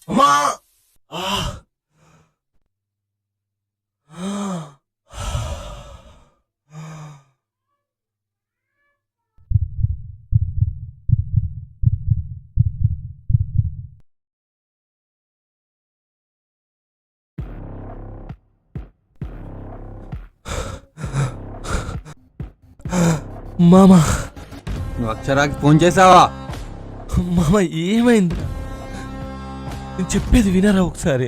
అమ్మా! మామా, నువ్వు అక్షరాకి ఫోన్ చేసావా? మామ ఏమైంది? నేను చెప్పేది వినరా ఒకసారి?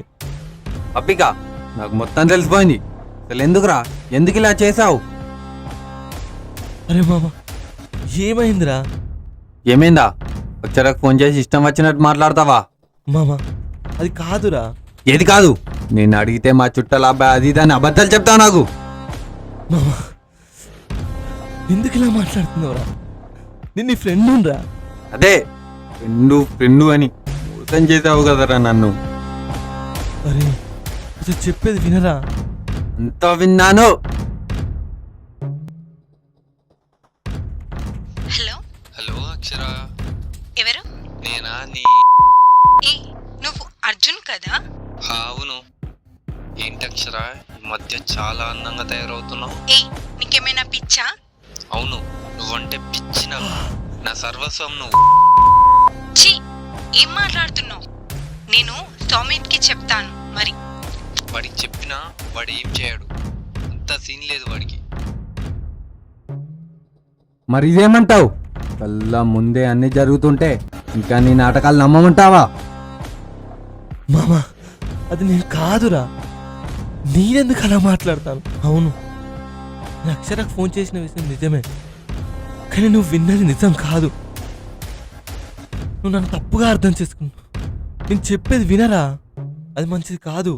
అప్పిక, నాకు మొత్తం తెలిసిపోయింది. అసలు ఎందుకురా, ఎందుకు ఇలా చేసావు? అరే మామ, ఏమైందిరా? ఏమైందా? అక్షరాకి ఫోన్ చేసి ఇష్టం వచ్చినట్టు మాట్లాడతావా? మామ, అది కాదురా. ఏది కాదు? నేను అడిగితే మా చుట్టాల అబ్బాయి అది దాన్ని అబద్ధాలు చెప్తావు నాకు. మామ, ఎందుకు ఇలా మాట్లాడుతున్నావురా? నేను నీ ఫ్రెండ్ రా. అదే ఫ్రెండు అని మోసం చేసావు కదరా నన్ను. అరే అసలు చెప్పేది వినరా? అంతా విన్నాను. హలో హలో అక్షర, ఎవరు? నేనా నీ ఏ నువ్వు అర్జున్ కదా? అవును. ఏంటి అక్షర, ఈ మధ్య చాలా అందంగా తయారవుతున్నావు. ఏ నీకేమైనా పిచ్చా? అవును, నువ్వంటే పిచ్చి నాకు. నా సర్వస్వం నువ్వు. ఛీ, ఏం మాట్లాడుతున్నావు? నేను సౌమిత్కి చెప్తాను మరి. వాడికి చెప్పినా వాడు ఏం చేయడు. అంత సీన్ లేదు వాడికి. మరి ఇదేమంటావు? కళ్ళ ముందే అన్ని జరుగుతుంటే ఇంకా నీ నాటకాలు నమ్మమంటావా? మామ, అది నేను కాదురా. నేనెందుకు అలా మాట్లాడతాను? అవును, నేను అక్షరకు ఫోన్ చేసిన విషయం నిజమే, కానీ నువ్వు విన్నది నిజం కాదు. నువ్వు నన్ను తప్పుగా అర్థం చేసుకున్నావు. నేను చెప్పేది వినరా? అది మంచిది కాదు.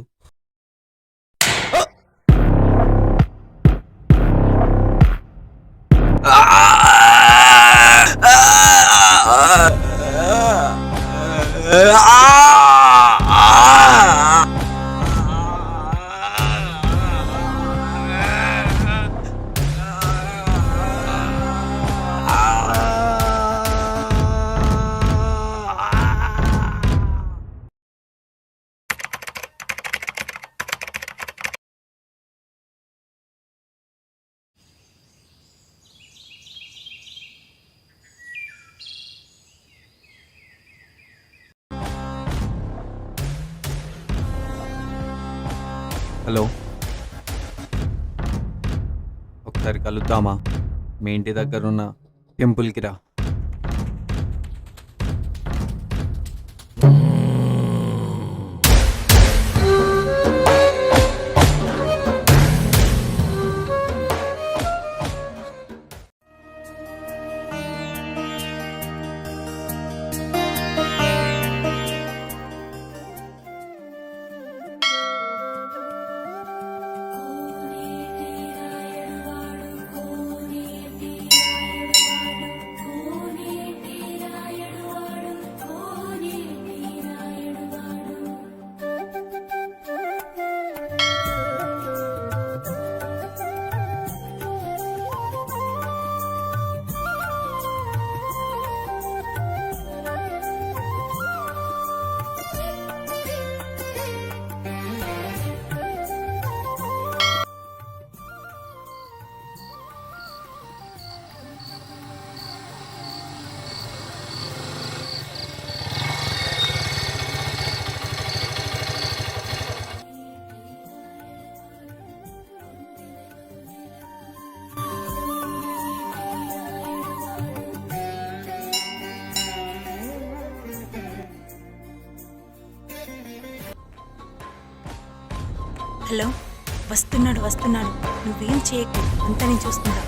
హలో, ఒకసారి కలుద్దామా? మీ ఇంటి దగ్గర ఉన్న టెంపుల్కి రా. హలో, వస్తున్నాడు. నువ్వేం చేయకు, అంతా నేను చూసుకుంటా.